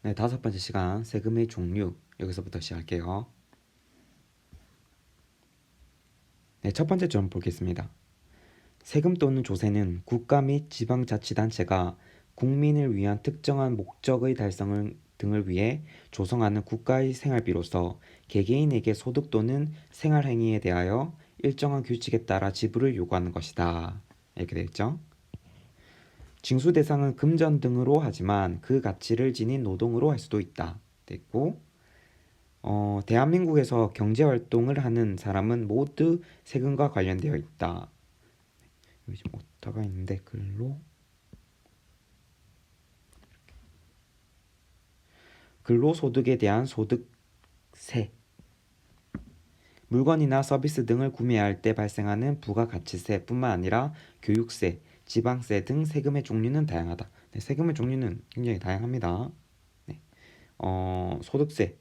네, 5번째 시간 세금의 종류 여기서부터 시작할게요. 네, 첫 번째 점 보겠습니다. 세금 또는 조세는 국가 및 지방자치단체가 국민을 위한 특정한 목적의 달성 등을 위해 조성하는 국가의 생활비로서 개개인에게 소득 또는 생활행위에 대하여 일정한 규칙에 따라 지불을 요구하는 것이다. 이렇게 되어 있죠. 징수 대상은 금전 등으로 하지만 그 가치를 지닌 노동으로 할 수도 있다. 됐고, 대한민국에서 경제활동을 하는 사람은 모두 세금과 관련되어 있다. 여기 좀 오타가 있는데 근로소득에 대한 소득세, 물건이나 서비스 등을 구매할 때 발생하는 부가가치세뿐만 아니라 교육세, 지방세 등 세금의 종류는 다양하다. 네, 세금의 종류는 굉장히 다양합니다. 네, 소득세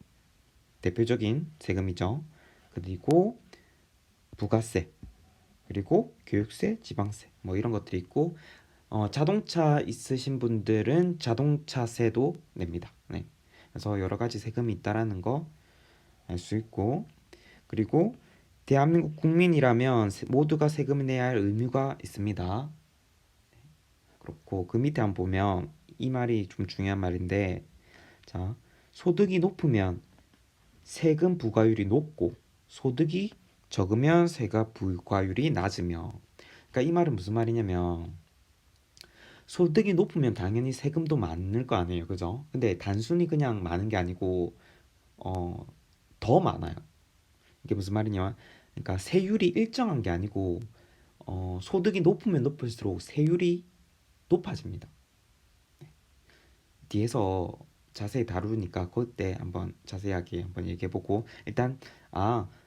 대표적인 세금이죠. 그리고 부가세, 그리고 교육세, 지방세 뭐 이런 것들이 있고, 자동차 있으신 분들은 자동차세도 냅니다. 네. 그래서 여러 가지 세금이 있다라는 거 알 수 있고, 그리고 대한민국 국민이라면 모두가 세금을 내야 할 의무가 있습니다. 그렇고 그 밑에 한번 보면 이 말이 좀 중요한 말인데, 자, 소득이 높으면 세금 부과율이 높고 소득이 적으면 세금 부과율이 낮으며, 그러니까 이 말은 무슨 말이냐면 소득이 높으면 당연히 세금도 많을 거 아니에요, 그죠? 근데 단순히 그냥 많은 게 아니고 어, 더 많아요. 이게 무슨 말이냐? 그러니까 세율이 일정한 게 아니고 소득이 높으면 높을수록 세율이 높아집니다. 뒤에서 자세히 다루니까 그때 한번 자세하게 한번 얘기해보고, 일단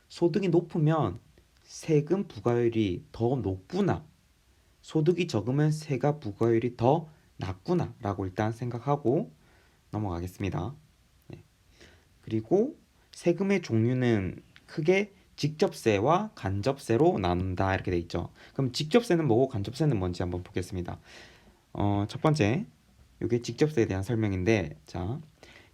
소득이 높으면 세금 부과율이 더 높구나, 소득이 적으면 세가 부과율이 더 낮구나 라고 일단 생각하고 넘어가겠습니다. 네. 그리고 세금의 종류는 크게 직접세와 간접세로 나눈다 이렇게 돼 있죠. 그럼 직접세는 뭐고 간접세는 뭔지 한번 보겠습니다. 첫 번째, 이게 직접세에 대한 설명인데, 자,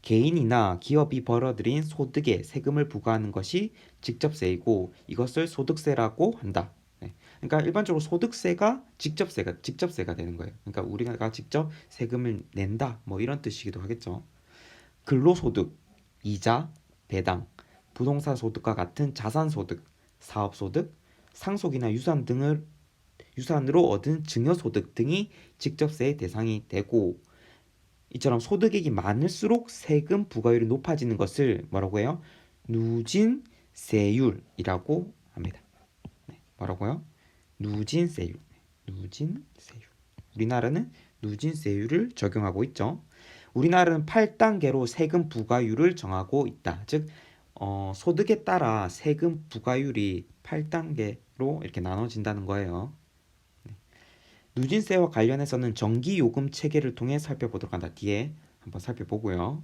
개인이나 기업이 벌어들인 소득에 세금을 부과하는 것이 직접세이고 이것을 소득세라고 한다. 네. 그러니까 일반적으로 소득세가 직접세가 되는 거예요. 그러니까 우리가 직접 세금을 낸다 뭐 이런 뜻이기도 하겠죠. 근로소득, 이자, 배당, 부동산 소득과 같은 자산소득, 사업소득, 상속이나 유산으로 얻은 증여소득 등이 직접세의 대상이 되고, 이처럼 소득액이 많을수록 세금 부과율이 높아지는 것을 뭐라고 해요? 누진세율이라고 합니다. 네, 뭐라고요? 누진세율. 누진세율. 우리나라는 누진세율을 적용하고 있죠. 우리나라는 8단계로 세금 부과율을 정하고 있다. 즉, 소득에 따라 세금 부과율이 8단계로 이렇게 나눠진다는 거예요. 누진세와 관련해서는 전기요금 체계를 통해 살펴보도록 한다. 뒤에 한번 살펴보고요.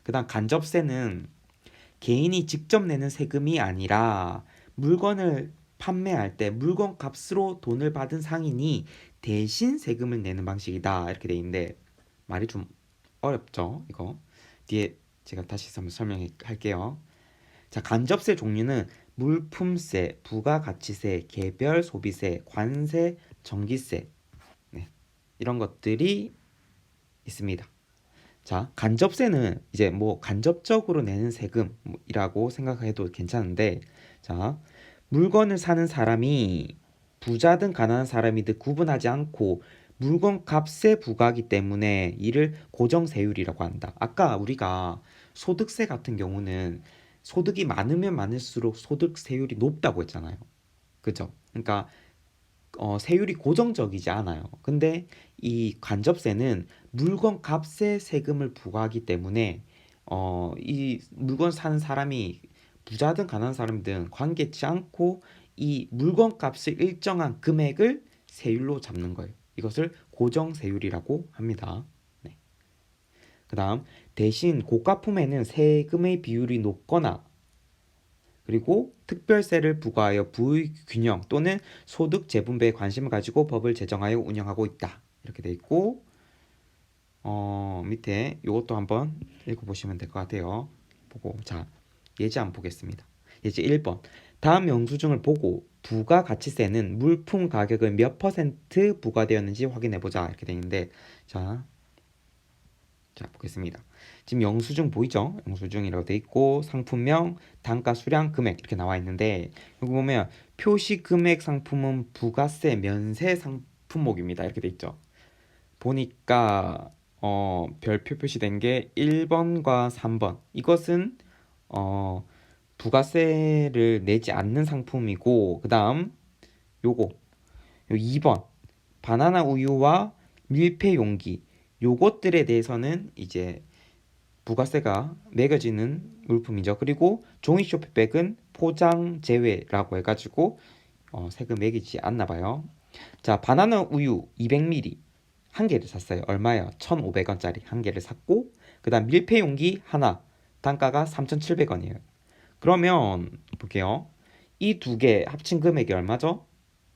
그 다음 간접세는 개인이 직접 내는 세금이 아니라 물건을 판매할 때 물건 값으로 돈을 받은 상인이 대신 세금을 내는 방식이다. 이렇게 돼 있는데 말이 좀 어렵죠, 이거. 뒤에 제가 다시 한번 설명할게요. 자, 간접세 종류는 물품세, 부가가치세, 개별 소비세, 관세, 전기세, 네, 이런 것들이 있습니다. 자, 간접세는 이제 뭐 간접적으로 내는 세금이라고 생각해도 괜찮은데, 자, 물건을 사는 사람이 부자든 가난한 사람이든 구분하지 않고 물건 값에 부과하기 때문에 이를 고정세율이라고 한다. 아까 우리가 소득세 같은 경우는 소득이 많으면 많을수록 소득세율이 높다고 했잖아요. 그죠? 그러니까 세율이 고정적이지 않아요. 근데 이 간접세는 물건 값에 세금을 부과하기 때문에 이 물건 사는 사람이 부자든 가난한 사람이든 관계치 않고 이 물건 값을 일정한 금액을 세율로 잡는 거예요. 이것을 고정세율이라고 합니다. 네. 그 다음, 대신 고가품에는 세금의 비율이 높거나 그리고 특별세를 부과하여 부의 균형 또는 소득 재분배에 관심을 가지고 법을 제정하여 운영하고 있다. 이렇게 돼 있고, 밑에 요것도 한번 읽어보시면 될 것 같아요. 보고 자 예제 한번 보겠습니다. 예제 1번 다음 영수증을 보고 부가가치세는 물품 가격의 몇 퍼센트 부과되었는지 확인해보자 이렇게 되어 있는데 자 보겠습니다. 지금 영수증 보이죠? 영수증이라고 돼 있고 상품명, 단가, 수량, 금액 이렇게 나와 있는데 여기 보면 표시 금액 상품은 부가세 면세 상품목입니다. 이렇게 돼 있죠. 보니까 별표 표시된 게 1번과 3번 이것은 어, 부가세를 내지 않는 상품이고 그다음 요거 요 2번 바나나 우유와 밀폐 용기 요것들에 대해서는 이제 부가세가 매겨지는 물품이죠. 그리고 종이 쇼핑백은 포장 제외라고 해가지고 세금 매기지 않나 봐요. 자, 바나나 우유 200ml 한 개를 샀어요. 얼마예요? 1,500원짜리 한 개를 샀고 그다음 밀폐 용기 하나 단가가 3,700원이에요. 그러면 볼게요. 이 두 개 합친 금액이 얼마죠?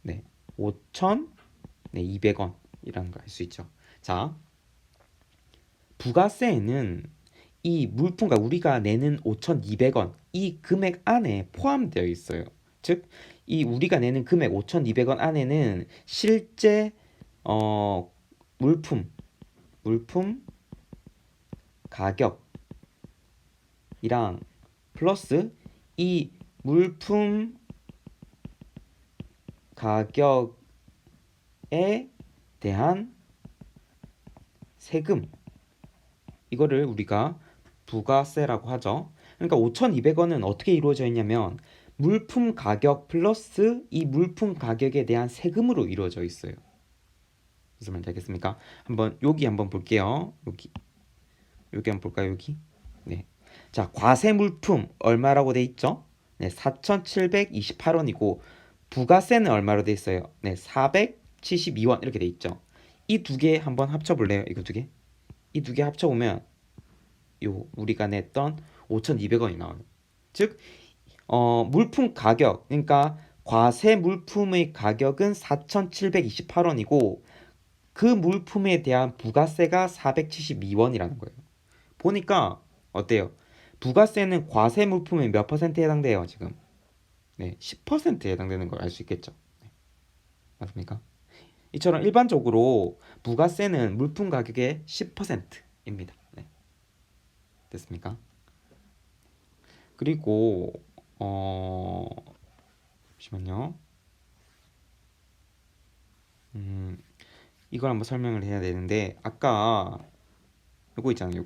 네, 5,200원이라는 걸 알 수 있죠. 자, 부가세에는 이 물품과 우리가 내는 5,200원 이 금액 안에 포함되어 있어요. 즉, 이 우리가 내는 금액 5,200원 안에는 실제 물품 가격이랑 플러스 이 물품 가격에 대한 세금 이거를 우리가 부가세라고 하죠. 그러니까 5,200원은 어떻게 이루어져 있냐면 물품 가격 플러스 이 물품 가격에 대한 세금으로 이루어져 있어요. 무슨 말인지 알겠습니까? 여기 한번 볼게요. 여기 한번 볼까요? 여기. 네. 자, 과세 물품 얼마라고 돼 있죠? 네, 4,728원이고 부가세는 얼마로 돼 있어요? 네, 472원 이렇게 돼 있죠. 이 두 개 한번 합쳐 볼래요? 이거 두 개. 이 두 개 합쳐 보면 우리가 냈던 5,200원이 나와요. 즉, 물품 가격, 그러니까 과세 물품의 가격은 4,728원이고 그 물품에 대한 부가세가 472원이라는 거예요. 보니까 어때요? 부가세는 과세 물품의 몇 퍼센트에 해당돼요, 지금? 네, 10%에 해당되는 걸 알 수 있겠죠. 네, 맞습니까? 이처럼 일반적으로 부가세는 물품 가격의 10%입니다. 네, 됐습니까? 그리고 잠시만요. 이걸 한번 설명을 해야 되는데 아까 요거 있잖아요.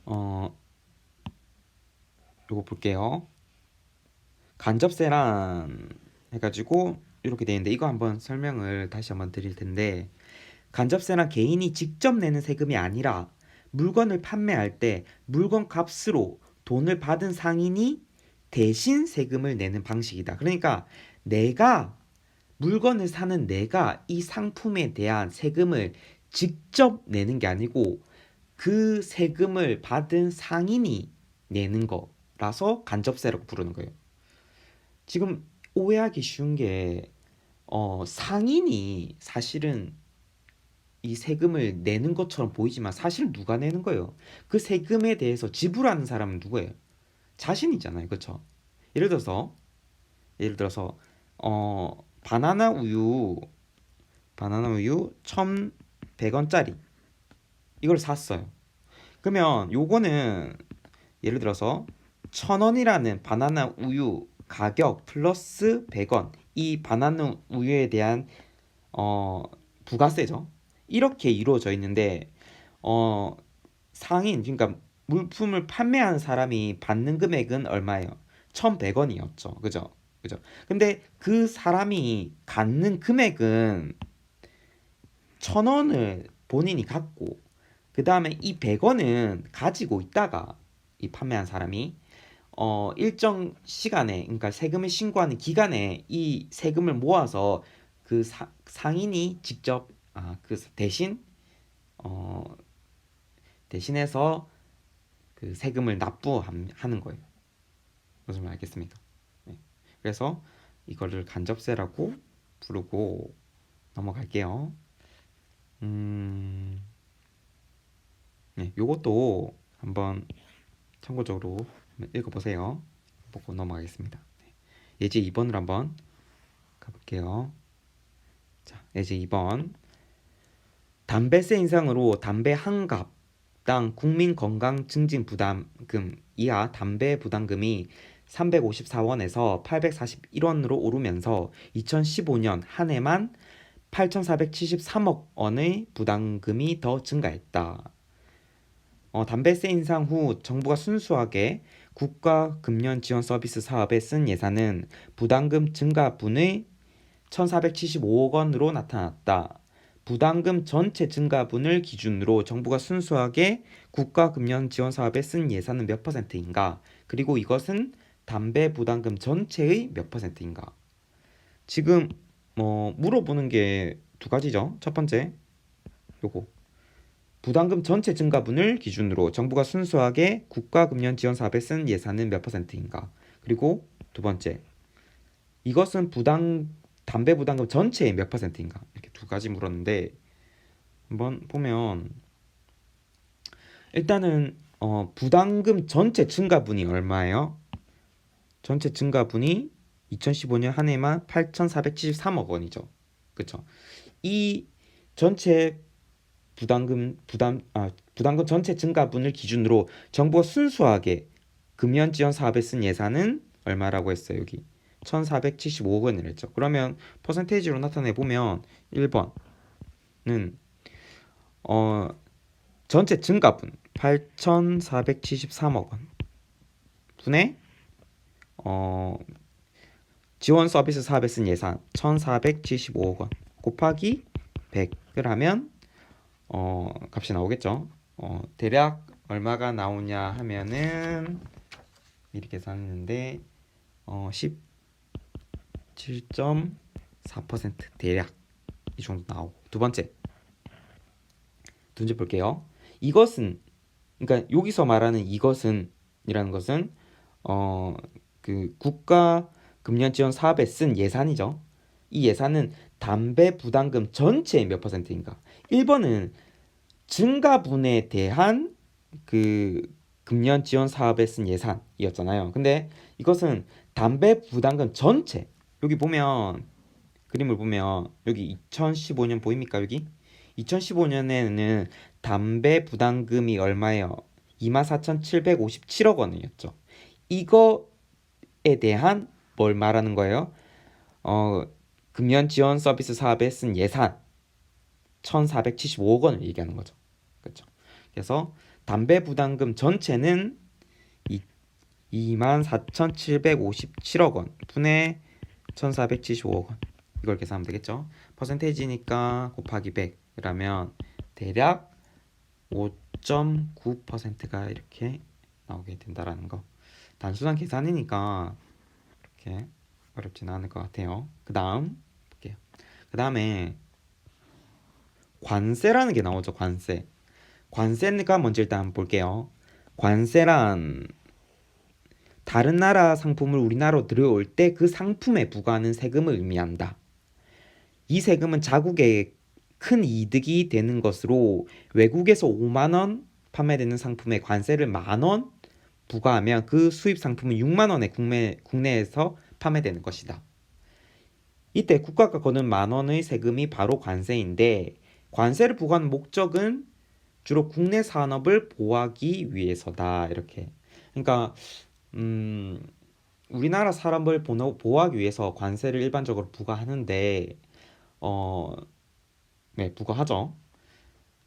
어, 요거 볼게요. 간접세란 해가지고 이렇게 되어 있는데 이거 한번 설명을 다시 한번 드릴 텐데 간접세란 개인이 직접 내는 세금이 아니라 물건을 판매할 때 물건 값으로 돈을 받은 상인이 대신 세금을 내는 방식이다. 그러니까 내가 물건을 사는 내가 이 상품에 대한 세금을 직접 내는 게 아니고 그 세금을 받은 상인이 내는 거라서 간접세라고 부르는 거예요. 지금 오해하기 쉬운 게 상인이 사실은 이 세금을 내는 것처럼 보이지만 사실 누가 내는 거예요? 그 세금에 대해서 지불하는 사람은 누구예요? 자신이잖아요. 그렇죠? 예를 들어서 바나나 우유 1,100원짜리 이걸 샀어요. 그러면 요거는 예를 들어서 1,000원이라는 바나나 우유 가격 플러스 100원 이 바나나 우유에 대한 부가세죠. 이렇게 이루어져 있는데 상인 그러니까 물품을 판매하는 사람이 받는 금액은 얼마예요? 1,100원이었죠. 그죠? 그죠? 근데 그 사람이 갖는 금액은 1,000원을 본인이 갖고 그 다음에 이 100원은 가지고 있다가 이 판매한 사람이 일정 시간에 그러니까 세금을 신고하는 기간에 이 세금을 모아서 그 상인이 직접 그 대신 대신해서 그 세금을 납부하는 거예요. 무슨 말 알겠습니까? 네. 그래서 이거를 간접세라고 부르고 넘어갈게요. 네, 요것도 한번 참고적으로 한번 읽어보세요. 보고 넘어가겠습니다. 네, 예제 2번으로 한번 가볼게요. 자, 예제 2번. 담배세 인상으로 담배 한 갑당 국민 건강 증진 부담금 이하 담배 부담금이 354원에서 841원으로 오르면서 2015년 한 해만 8,473억 원의 부담금이 더 증가했다. 담배세 인상 후 정부가 순수하게 국가 금연 지원 서비스 사업에 쓴 예산은 부담금 증가분의 1,475억 원으로 나타났다. 부담금 전체 증가분을 기준으로 정부가 순수하게 국가 금연 지원 사업에 쓴 예산은 몇 %인가? 그리고 이것은 담배 부담금 전체의 몇 %인가? 지금 물어보는 게 두 가지죠. 첫 번째, 요거. 부담금 전체 증가분을 기준으로 정부가 순수하게 국가 금연 지원 사업에 쓴 예산은 몇 %인가? 그리고 두 번째, 이것은 담배 부담금 전체의 몇 %인가? 이렇게 두 가지 물었는데 한번 보면 일단은 부담금 전체 증가분이 얼마예요? 전체 증가분이 2015년 한 해만 8,473억 원이죠. 그렇죠? 이 전체 부담금 전체 증가분을 기준으로 정부가 순수하게 금연 지원 사업에 쓴 예산은 얼마라고 했어요? 여기 1,475억 원을 했죠. 그러면 퍼센테이지로 나타내 보면 1번은 전체 증가분 8,473억 원 분의 지원 서비스 사업에 쓴 예산 1,475억 원 곱하기 100을 하면 값이 나오겠죠. 대략 얼마가 나오냐 하면은 미리 계산했는데 17.4% 대략 이 정도 나오고. 두 번째 볼게요. 이것은 그러니까 여기서 말하는 이것은 이라는 것은 그 국가 금연 지원 사업에 쓴 예산이죠. 이 예산은 담배 부담금 전체의 몇 %인가? 1번은 증가분에 대한 그 금연 지원 사업에 쓴 예산이었잖아요. 근데 이것은 담배 부담금 전체. 여기 보면 그림을 보면 여기 2015년 보입니까? 여기 2015년에는 담배 부담금이 얼마예요? 24,757억 원이었죠. 이거에 대한 뭘 말하는 거예요? 금연 지원 서비스 사업에 쓴 예산 1,475억 원을 얘기하는 거죠. 그렇죠? 그래서 담배 부담금 전체는 24,757억 원 분의 1,475억 원. 이걸 계산하면 되겠죠. 퍼센테이지니까 곱하기 100 그러면 대략 5.9%가 이렇게 나오게 된다라는 거. 단순한 계산이니까 이렇게 어렵지는 않을 것 같아요. 그 다음 볼게요. 그 다음에 관세라는 게 나오죠. 관세가 뭔지 일단 한번 볼게요. 관세란 다른 나라 상품을 우리나라로 들여올 때 그 상품에 부과하는 세금을 의미한다. 이 세금은 자국에 큰 이득이 되는 것으로 외국에서 5만 원 판매되는 상품에 관세를 10,000원 부과하면 그 수입 상품은 6만 원에 국내에서 판매되는 것이다. 이때 국가가 거는 10,000원의 세금이 바로 관세인데 관세를 부과하는 목적은 주로 국내 산업을 보호하기 위해서다. 이렇게. 그러니까 우리나라 사람을 보호하기 위해서 관세를 일반적으로 부과하는데 네, 부과하죠.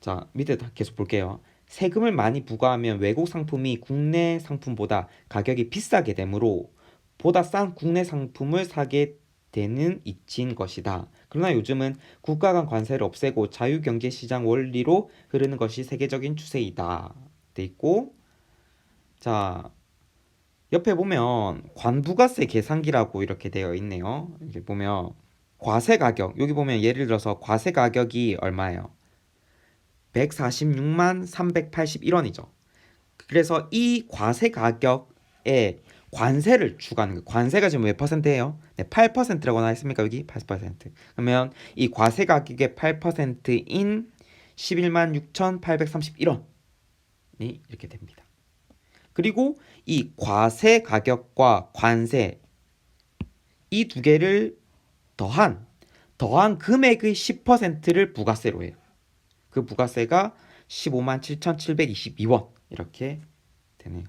자, 밑에 계속 볼게요. 세금을 많이 부과하면 외국 상품이 국내 상품보다 가격이 비싸게 되므로 보다 싼 국내 상품을 사게 되는 이치인 것이다. 그러나 요즘은 국가 간 관세를 없애고 자유경제시장 원리로 흐르는 것이 세계적인 추세이다. 돼 있고, 자, 옆에 보면 관부가세 계산기라고 이렇게 되어 있네요. 이렇게 보면 과세 가격, 여기 보면 예를 들어서 과세 가격이 얼마예요? 146만 381원이죠. 그래서 이 과세 가격에 관세를 추가하는 거예요. 관세가 지금 몇 %예요? 네, 8%라고 나와 있습니까? 여기 8%. 그러면 이 과세 가격의 8%인 11만 6,831원이 이렇게 됩니다. 그리고 이 과세 가격과 관세 이 두 개를 더한 금액의 10%를 부가세로 해요. 그 부가세가 15만 7,722원 이렇게 되네요.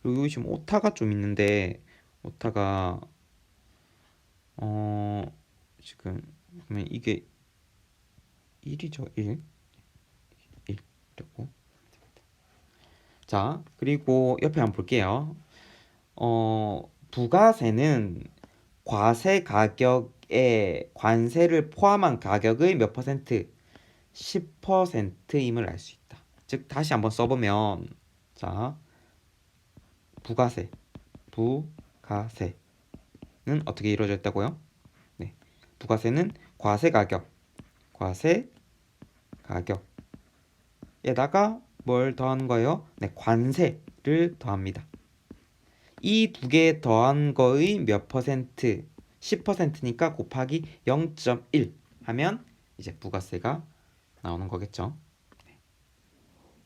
그리고 여기 지금 오타가 좀 있는데 오타가 지금 보면 이게 1이죠. 1 이라고. 자, 그리고 옆에 한번 볼게요. 부가세는 과세 가격에 관세를 포함한 가격의 몇 퍼센트? 10%임을 알 수 있다. 즉 다시 한번 써보면 자, 부가세는 어떻게 이루어졌다고요? 네, 부가세는 과세 가격에다가 뭘 더하는 거예요? 네, 관세를 더합니다. 이 두 개 더한 거의 몇 퍼센트? 10%니까 곱하기 0.1 하면 이제 부가세가 나오는 거겠죠. 네.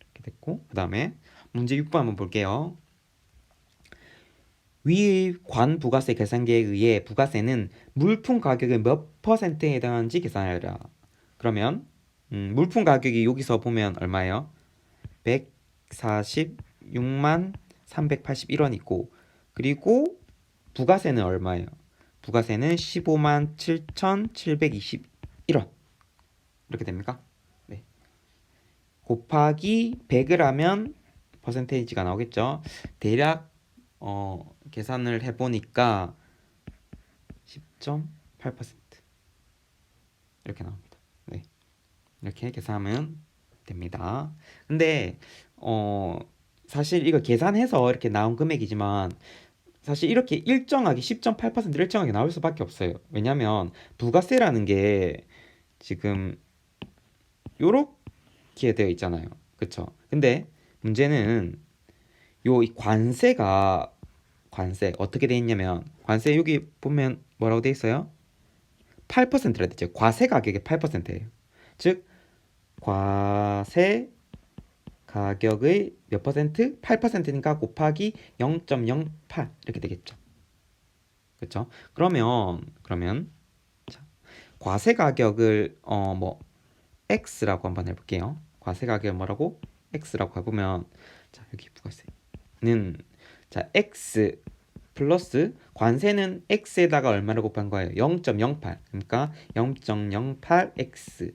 이렇게 됐고, 그 다음에 문제 6번 한번 볼게요. 위의 관부가세 계산기에 의해 부가세는 물품 가격의 몇 퍼센트에 해당하는지 계산하라. 그러면 물품 가격이 여기서 보면 얼마예요? 146만 381원 있고, 그리고 부가세는 얼마예요? 부가세는 15만 7,721원 이렇게 됩니까? 네. 곱하기 100을 하면 퍼센테이지가 나오겠죠. 대략 계산을 해보니까 10.8% 이렇게 나옵니다. 네. 이렇게 계산하면 됩니다. 근데 사실 이거 계산해서 이렇게 나온 금액이지만 사실 이렇게 일정하게 10.8% 일정하게 나올 수밖에 없어요. 왜냐면 부가세라는 게 지금 요렇게 되어 있잖아요. 그쵸? 근데 문제는 요 관세가 어떻게 되어 있냐면 관세 여기 보면 뭐라고 되어 있어요? 8%라 되죠. 과세 가격의 8%예요. 즉 과세 가격의 몇 퍼센트? 8%니까 곱하기 0.08 이렇게 되겠죠. 그렇죠? 그러면 자, 과세 가격을 뭐 x라고 한번 해볼게요. 과세 가격을 뭐라고? x라고 해보면 자 여기 부가세는 자 x 플러스 관세는 x에다가 얼마를 곱한 거예요? 0.08 그러니까 0.08x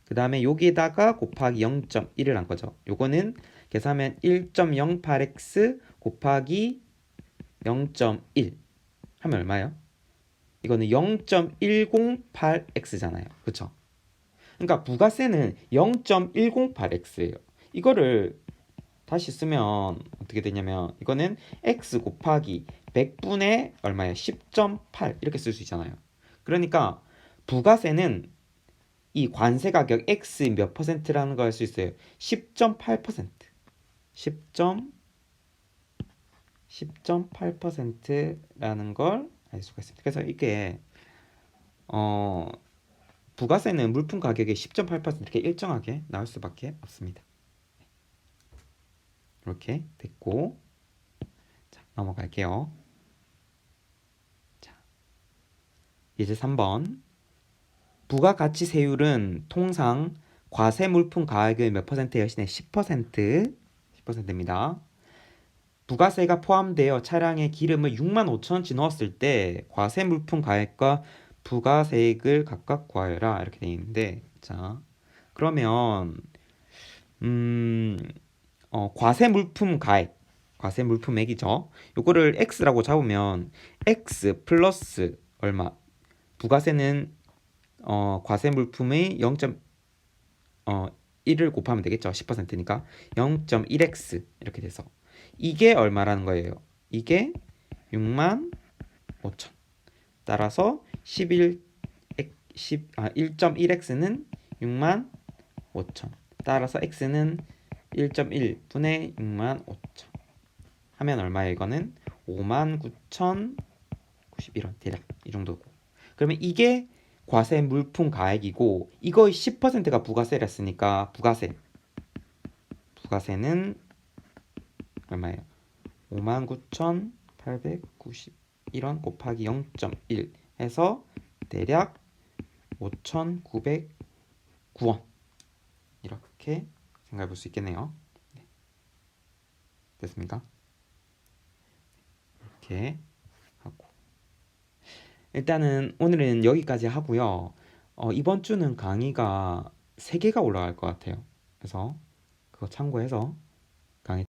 그 다음에 여기에다가 곱하기 0.1을 한 거죠. 요거는 계산하면 1.08x 곱하기 0.1 하면 얼마예요? 이거는 0.108x잖아요. 그쵸? 그러니까 부가세는 0.108x예요. 이거를 다시 쓰면 어떻게 되냐면 이거는 x 곱하기 100분의 얼마예요? 10.8 이렇게 쓸 수 있잖아요. 그러니까 부가세는 이 관세 가격 x 몇 퍼센트라는 걸 알 수 있어요. 10.8% 10.8%라는 걸 알 수가 있습니다. 그래서 이게 부가세는 물품 가격의 10.8% 이렇게 일정하게 나올 수밖에 없습니다. 이렇게 됐고 자, 넘어갈게요. 자, 이제 3번 부가가치세율은 통상 과세 물품 가격의 몇 퍼센트예요? 10%입니다. 부가세가 포함되어 차량에 기름을 65,000원치 넣었을 때 과세 물품 가액과 부가세액을 각각 구하여라 이렇게 되어 있는데 자 그러면 과세 물품 가액 과세 물품액이죠. 요거를 x라고 잡으면 x 플러스 얼마 부가세는 과세 물품의 0.1을 곱하면 되겠죠. 10%니까 0.1x 이렇게 돼서 이게 얼마라는 거예요? 이게 65,000 따라서 1.1x는 65,000 따라서 x는 1.1분의 65,000 하면 얼마예요? 이거는 59,091원 대략 이 정도고 그러면 이게 과세 물품 가액이고 이거의 10%가 부가세랬으니까 부가세는 얼마예요? 59,891원 곱하기 0.1 해서 대략 5,909원 이렇게 생각해 볼 수 있겠네요. 네. 됐습니까? 이렇게 하고 일단은 오늘은 여기까지 하고요. 이번 주는 강의가 3개가 올라갈 것 같아요. 그래서 그거 참고해서 강의